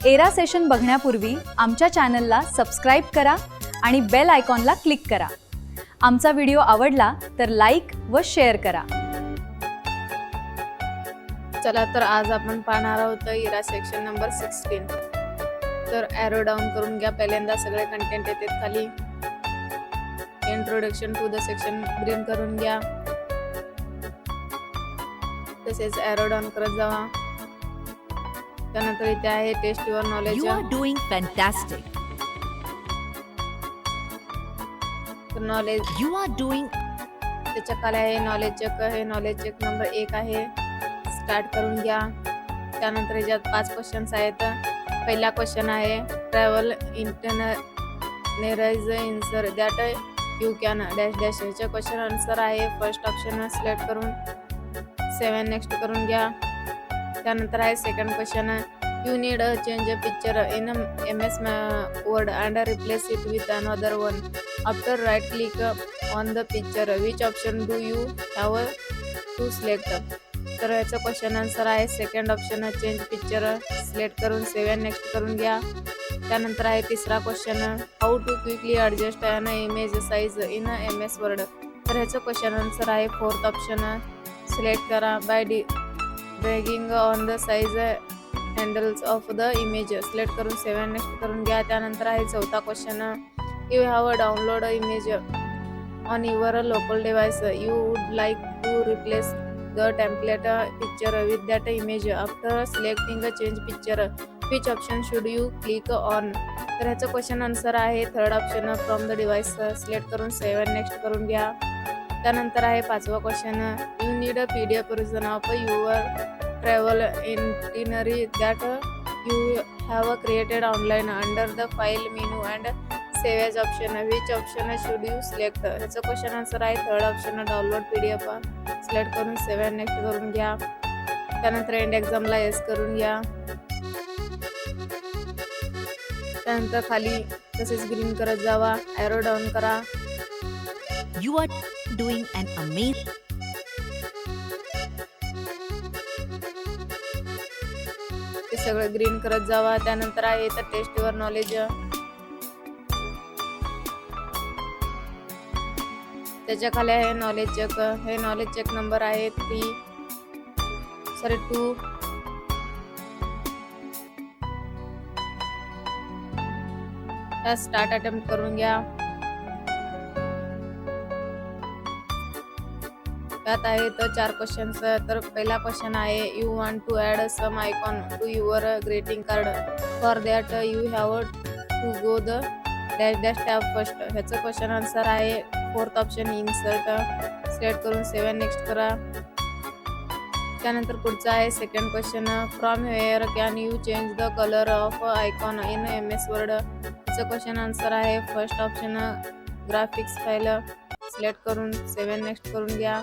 Era session बघण्यापूर्वी आमच्या चॅनलला subscribe करा आणि बेल आयकॉनला क्लिक करा. आमचा व्हिडिओ आवडला तर लाईक व शेअर करा. चला तर आज आपण पाहणार आहोत इरा सेक्शन नंबर 16. तर ॲरो डाऊन करून घ्या. पहिल्यांदा सगळे कंटेंट येतात खाली. Introduction to the section green करून घ्या. तसेच ॲरो डाऊन करत जावा. त्यानंतर इथे आहे test your knowledge. You are doing fantastic. Knowledge You are doing. त्याच्या खाली आहे नॉलेज चेक. हे नॉलेज चेक नंबर 1 आहे. स्टार्ट करून घ्या. त्यानंतर याच्यात 5 क्वेश्चन्स आहेत. पहिला क्वेश्चन आहे travel itineraries ensure that you can dash dash. ह्याचा क्वेश्चन आन्सर आहे फर्स्ट ऑप्शन. सिलेक्ट करून 7 नेक्स्ट करून घ्या. त्यानंतर आहे second question. You need a change a picture in MS word and replace it with another one. After right click on the picture which option do you have to select. तर याचं question answer आहे second option change picture. Select करून 7 next करून घ्या. त्यानंतर आहे तिसरा question how to quickly adjust an image size in MS word. तर ह्याचं क्वेश्चन आन्सर आहे फोर्थ ऑप्शन. सिलेक्ट करा by dragging on the size handles of the image. Select करून 7 नेक्स्ट करून घ्या. त्यानंतर आहे चौथा question you have download image on your local device. You would like to replace the template picture with that image. After selecting change picture which option should you click on. तर ह्याचं question answer आहे third option from the device. Select करून 7 next करून घ्या. त्यानंतर आहे पाचवा question you need a PDF version of your travel itinerary that you have created online under the file menu and save as option. Which option should you select. ह्याचं question answer आहे third option download PDF. Select करून 7 next करून घ्या. त्यानंतर end एक्झामला yes करून घ्या. त्यानंतर खाली तसेच ग्रीन करत जावा. ॲरो डाऊन करा. You are doing an amazing. ते सगळं ग्रीन करत जावा. त्यानंतर आहे तर टेस्ट युअर नॉलेज. त्याच्या खाली आहे नॉलेज चेक. हे नॉलेज चेक नंबर आहे 2. स्टार्ट अटेम्प्ट करून घ्या. त्यात आहे तर 4 क्वेश्चन्स. तर पहिला क्वेश्चन आहे you want to add some icon to your greeting card. For that you have to go the dash dash tab first. ह्याचं क्वेश्चन आन्सर आहे फोर्थ ऑप्शन इन्सर्ट. सिलेक्ट करून 7 नेक्स्ट करा. त्यानंतर पुढचा आहे second question from where can you change the colour of icon in MS word. ह्याचं question answer आहे first option graphics file. Select करून 7 नेक्स्ट करून घ्या.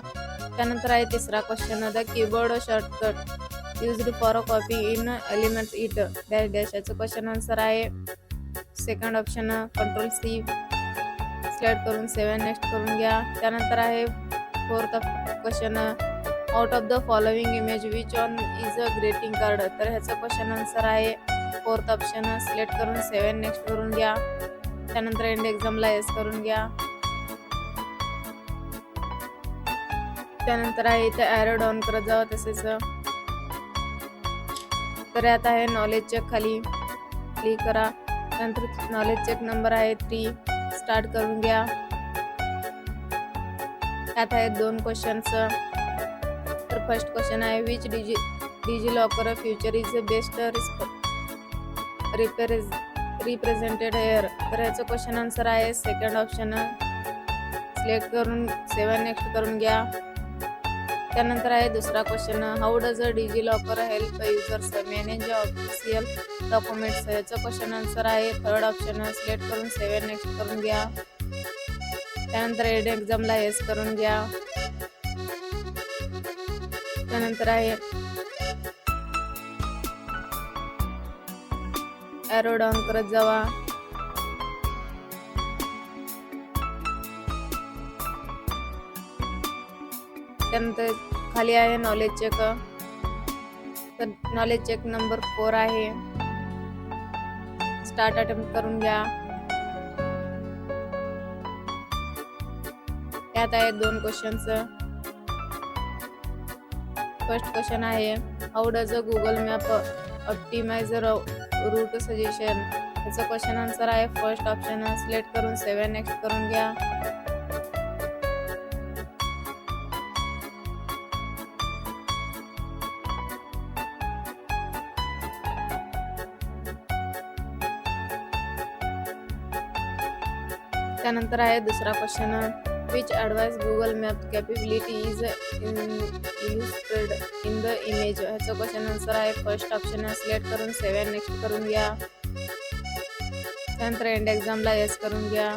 त्यानंतर आहे तिसरा question the keyboard shortcut used for copy in elements it dash dash. याचं question answer आहे सेकंड ऑप्शन Ctrl+C. सिलेक्ट करून 7 नेक्स्ट करून घ्या. त्यानंतर आहे fourth question out of the following image which on is a greeting card. तर ह्याचं question answer आहे फोर्थ ऑप्शन. सिलेक्ट करून 7 नेक्स्ट करून घ्या. त्यानंतर एंड एक्झामला येस करून घ्या. त्यानंतर आहे इथे ॲरो डाऊन करत जावं. तसेच तर यात आहे नॉलेज चेक. खाली क्लिक करा. त्यानंतर नॉलेज चेक नंबर आहे 3. स्टार्ट करून घ्या. यात आहेत 2 क्वेश्चन्स. तर फर्स्ट क्वेश्चन आहे which DigiLocker feature is best represented here. तर ह्याचं क्वेश्चन आन्सर आहे सेकंड ऑप्शन. सिलेक्ट करून 7 नेक्स्ट करून घ्या. त्यानंतर आहे दुसरा question how does a DigiLocker help users manage official documents. ह्याचं क्वेश्चन आन्सर आहे थर्ड ऑप्शन. सिलेक्ट करून 7 नेक्स्ट करून घ्या. त्यानंतर एंड एक्झामला येस करून घ्या. त्यानंतर आहे ॲरो डाऊन करत जावा. त्यानंतर खाली आहे नॉलेज चेक. तर नॉलेज चेक नंबर 4 आहे. स्टार्ट अटेम्प्ट करून घ्या. त्यात आहेत 2 क्वेश्चन्स. फर्स्ट क्वेश्चन आहे how does a Google map optimize route suggestion. त्याचं क्वेश्चन आन्सर आहे फर्स्ट ऑप्शन. सिलेक्ट करून 7 नेक्स्ट करून घ्या. त्यानंतर आहे दुसरा question which advice Google map capability is illustrated in the image. ह्याचं क्वेश्चन आन्सर आहे फर्स्ट ऑप्शन. सिलेक्ट करून 7 नेक्स्ट करून घ्या. त्यानंतर एंड एक्झामला येस करून घ्या.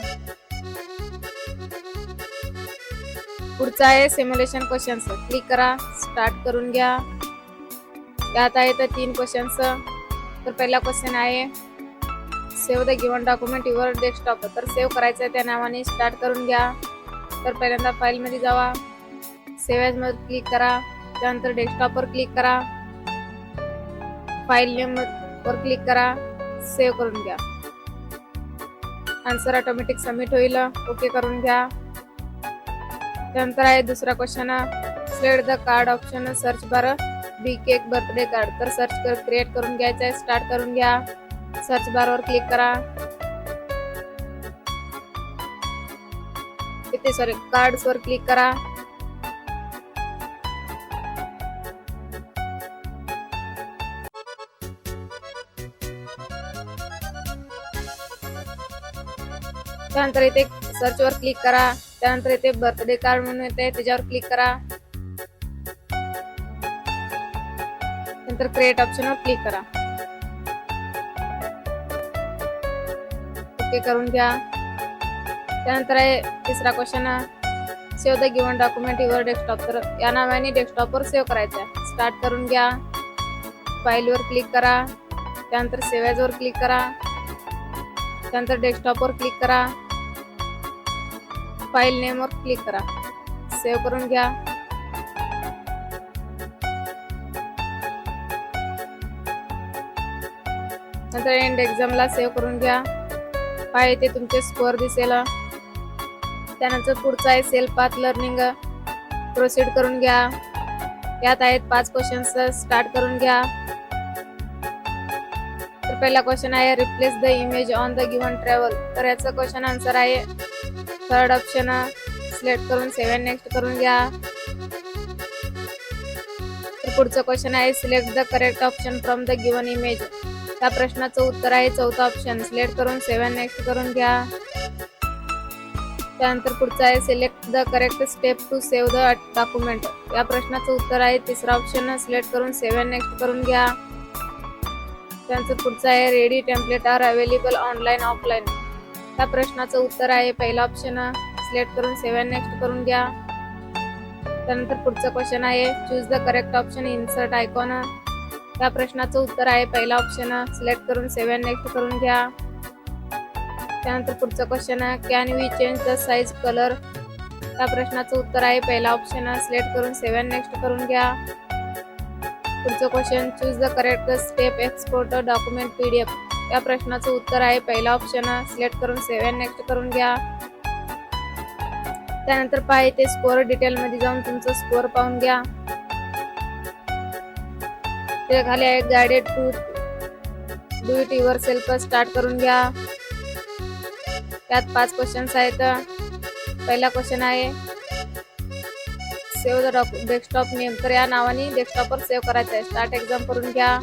पुढचा आहे सिम्युलेशन क्वेश्चन्स. क्लिक करा, स्टार्ट करून घ्या. त्यात आहे तर 3 क्वेश्चन्स. तर पहिला क्वेश्चन आहे save the given document your desktop. तर सेव्ह करायचं आहे त्या नावाने स्टार्ट करून घ्या. तर पहिल्यांदा फाईलमध्ये जावा, सेव्ह ॲज मध्ये क्लिक करा. त्यानंतर डेस्कटॉपवर क्लिक करा, फाईल नेम वर क्लिक करा, सेव्ह करून घ्या. आन्सर ऑटोमॅटिक सबमिट होईल. ओके करून घ्या. त्यानंतर आहे दुसरा question select the card option search bar B cake birthday card. तर सर्च क्रिएट करून घ्यायचं आहे. स्टार्ट करून घ्या. सर्च बारवर क्लिक करा. इथे कार्ड्स वर क्लिक करा. त्यानंतर इथे सर्च वर क्लिक करा. त्यानंतर इथे बर्थडे कार्ड म्हणून येते त्याच्यावर क्लिक करा. नंतर क्रिएट ऑप्शनवर क्लिक करा. ओके करून घ्या. त्यानंतर आहे तिसरा question save the given document your desktop. तर या नावाने डेस्कटॉपवर सेव्ह करायचं आहे. स्टार्ट करून घ्या. फाईलवर क्लिक करा. त्यानंतर सेव्ह ॲज वर क्लिक करा. त्यानंतर डेस्कटॉपवर क्लिक करा. फाईल नेमवर क्लिक करा. सेव्ह करून घ्या. नंतर एंड एक्झामला सेव्ह करून घ्या. पाय इथे तुमचे स्कोअर दिसेल. त्यानंतर पुढचा आहे सेल्फ पाथ लर्निंग. प्रोसीड करून घ्या. यात आहेत 5 क्वेश्चन्स. स्टार्ट करून घ्या. तर पहिला क्वेश्चन आहे replace the image on the given travel. तर याचं क्वेश्चन आन्सर आहे थर्ड ऑप्शन. सिलेक्ट करून 7 नेक्स्ट करून घ्या. तर पुढचं क्वेश्चन आहे select the correct option from the given image. त्या प्रश्नाचं उत्तर आहे चौथा ऑप्शन. सिलेक्ट करून 7 नेक्स्ट करून घ्या. त्यानंतर पुढचं आहे select the correct step to save the document. या प्रश्नाचं उत्तर आहे तिसरा ऑप्शन. सिलेक्ट करून 7 नेक्स्ट करून घ्या. त्यानंतर पुढचं आहे ready template are available online offline. त्या प्रश्नाचं उत्तर आहे पहिला ऑप्शन. सिलेक्ट करून 7 नेक्स्ट करून घ्या. त्यानंतर पुढचं क्वेश्चन आहे choose the correct option insert icon. या प्रश्नाचं उत्तर आहे पहिला ऑप्शन. सिलेक्ट करून 7 नेक्स्ट करून घ्या. त्यानंतर पुढचं question can we change the size colour. त्या प्रश्नाचं उत्तर आहे पहिला ऑप्शन. सिलेक्ट करून 7 नेक्स्ट करून घ्या. पुढचं question choose the correct step export document PDF. या प्रश्नाचं उत्तर आहे पहिला ऑप्शन. सिलेक्ट करून 7 नेक्स्ट करून घ्या. त्यानंतर पहा इथे स्कोअर डिटेल मध्ये जाऊन तुमचा स्कोअर पाहून घ्या. ते खाली आहे guided to do it yourself. Start करून घ्या. त्यात 5 क्वेश्चन्स आहेत. पहिला क्वेश्चन आहे सेव्ह द डेस्कटॉप नेम. तर या नावाने डेस्कटॉपवर सेव्ह करायचं आहे. स्टार्ट एक्झाम करून घ्या.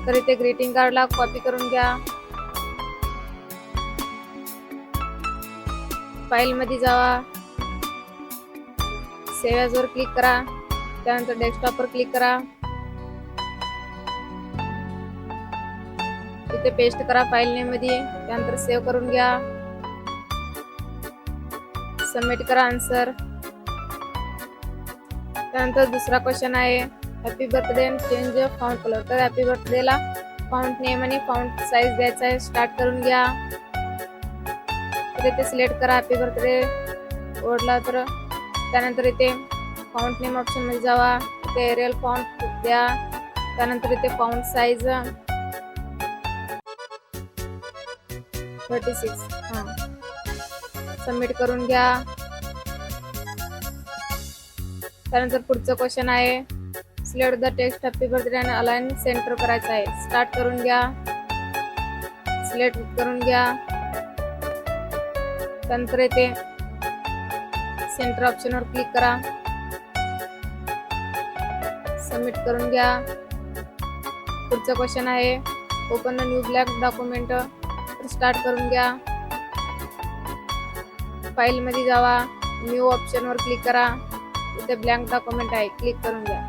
तर इथे ग्रीटिंग कार्डला कॉपी करून घ्या. फाईल मध्ये जावा, सेव्ह ॲज वर क्लिक करा. त्यानंतर डेस्कटॉपवर क्लिक करा. इथे पेस्ट करा फाईल नेम मध्ये. त्यानंतर सेव्ह करून घ्या. सबमिट करा आन्सर. त्यानंतर दुसरा क्वेश्चन आहे happy birthday and change fount colour. तर हॅपी बर्थडेला फाउंट नेम आणि फाउंट साईज द्यायचा आहे. स्टार्ट करून घ्या. तर इथे सिलेक्ट करा हॅपी बर्थडे ओढला. तर त्यानंतर इथे फाउंट नेम ऑप्शन मध्ये जावा. इथे एरियल फॉन्ट द्या. त्यानंतर इथे फाउंट साईज 36 सबमिट करून घ्या. त्यानंतर पुढचं क्वेश्चन आहे select the text happy birthday and align centre करायचं आहे. स्टार्ट करून घ्या, सिलेक्ट करून घ्या. त्यानंतर इथे सेंटर ऑप्शनवर क्लिक करा, सबमिट करून घ्या. पुढचं क्वेश्चन आहे open the new black document. Start करून घ्या, फाईल मध्ये जावा, न्यू ऑप्शनवर क्लिक करा. इथे ब्लँक डॉक्युमेंट आहे, क्लिक करून घ्या.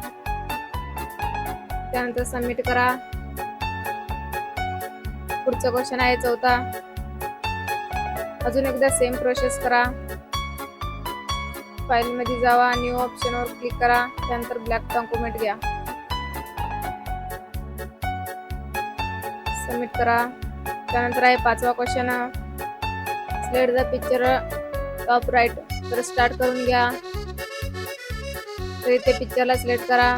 त्यानंतर सबमिट करा. पुढचा क्वेश्चन आहे चौथा. अजून एकदा सेम प्रोसेस करा. फाईल मध्ये जावा, न्यू ऑप्शनवर क्लिक करा. त्यानंतर ब्लॅक डॉक्युमेंट घ्या, सबमिट करा. त्यानंतर आहे पाचवा question select the picture top right. तर स्टार्ट करून घ्या. तर इथे पिक्चरला सिलेक्ट करा.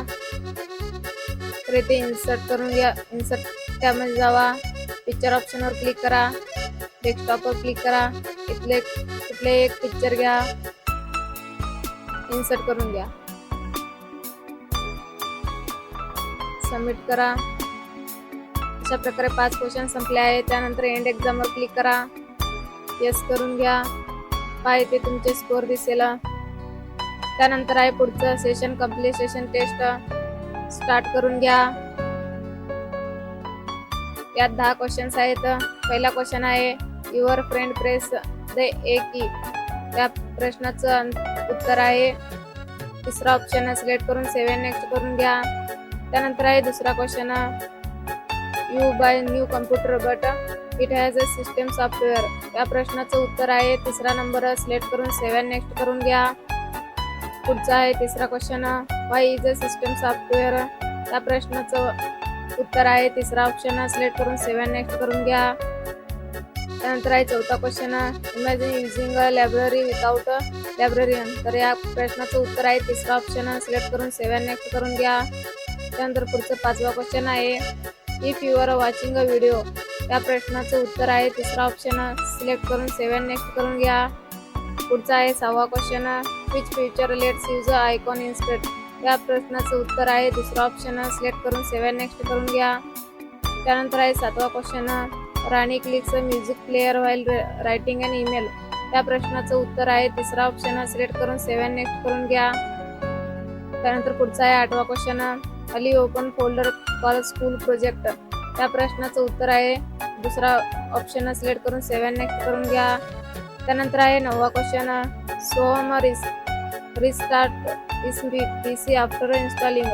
तर इथे इन्सर्ट करून घ्या. इन्सर्ट त्यामध्ये जावा, पिक्चर ऑप्शनवर क्लिक करा, डेस्कटॉपवर क्लिक करा. इथले कुठले एक पिक्चर घ्या, इन्सर्ट करून घ्या, सबमिट करा. अशा प्रकारे 5 क्वेश्चन संपले आहेत. त्यानंतर एंड एक्झामवर क्लिक करा, येस करून घ्या. पहा इथे तुमचे स्कोअर दिसेल. त्यानंतर आहे पुढचं सेशन कंप्लीशन टेस्ट. स्टार्ट करून घ्या. यात 10 क्वेश्चन्स आहेत. पहिला क्वेश्चन आहे युअर फ्रेंड प्रेस द ए की. त्या प्रश्नाचं उत्तर आहे तिसरा ऑप्शन सिलेक्ट करून 7 नेक्स्ट करून घ्या. त्यानंतर आहे दुसरा question you buy new computer but it has a system software. या प्रश्नाचं उत्तर आहे तिसरा नंबर सिलेक्ट करून 7 नेक्स्ट करून घ्या. पुढचा आहे तिसरा question Y is a system software. या प्रश्नाचं उत्तर आहे तिसरा ऑप्शन सिलेक्ट करून 7 नेक्स्ट करून घ्या. त्यानंतर आहे चौथा question imagine using a library without librarian. तर या प्रश्नाचं उत्तर आहे तिसरा ऑप्शन सिलेक्ट करून 7 नेक्स्ट करून घ्या. त्यानंतर पुढचं पाचवा क्वेश्चन आहे if you are watching a video. या प्रश्नाचं उत्तर आहे तिसरा ऑप्शन सिलेक्ट करून 7 नेक्स्ट करून घ्या. पुढचा आहे 6वा question which feature lets use a icon instead. या प्रश्नाचं उत्तर आहे दुसरा ऑप्शन सिलेक्ट करून 7 नेक्स्ट करून घ्या. त्यानंतर आहे 7वा question Rani clicks music player while writing an email. या प्रश्नाचं उत्तर आहे तिसरा ऑप्शन सिलेक्ट करून 7 नेक्स्ट करून घ्या. त्यानंतर पुढचा आहे 8वा question Ali open folder for school project. या प्रश्नाचं उत्तर आहे दुसरा ऑप्शन सिलेक्ट करून 7 नेक्स्ट करून घ्या. त्यानंतर आहे 9वा question Soham restart his PC after installing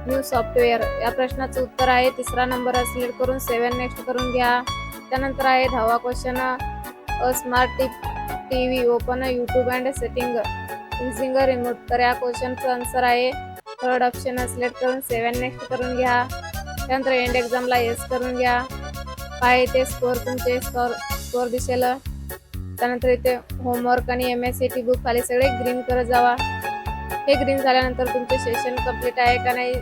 new software. या प्रश्नाचं उत्तर आहे तिसरा नंबर सिलेक्ट करून 7 नेक्स्ट करून घ्या. त्यानंतर आहे 10वा question a smart TV open YouTube and setting using a remote. तर या क्वेश्चनचं आन्सर आहे थर्ड ऑप्शन सिलेक्ट करून 7 नेक्स्ट करून घ्या. त्यानंतर एंड एक्झामला येस करून घ्या. पहा इथे स्कोअर तुमचे स्कोअर दिसेल. त्यानंतर इथे होमवर्क आणि MSCT बुक खाली सगळे ग्रीन करत जावा. हे ग्रीन झाल्यानंतर तुमचे सेशन कंप्लीट आहे का नाही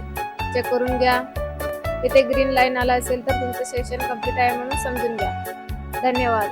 चेक करून घ्या. इथे ग्रीन लाईन आला असेल तर तुमचं सेशन कंप्लीट आहे म्हणून समजून घ्या. धन्यवाद.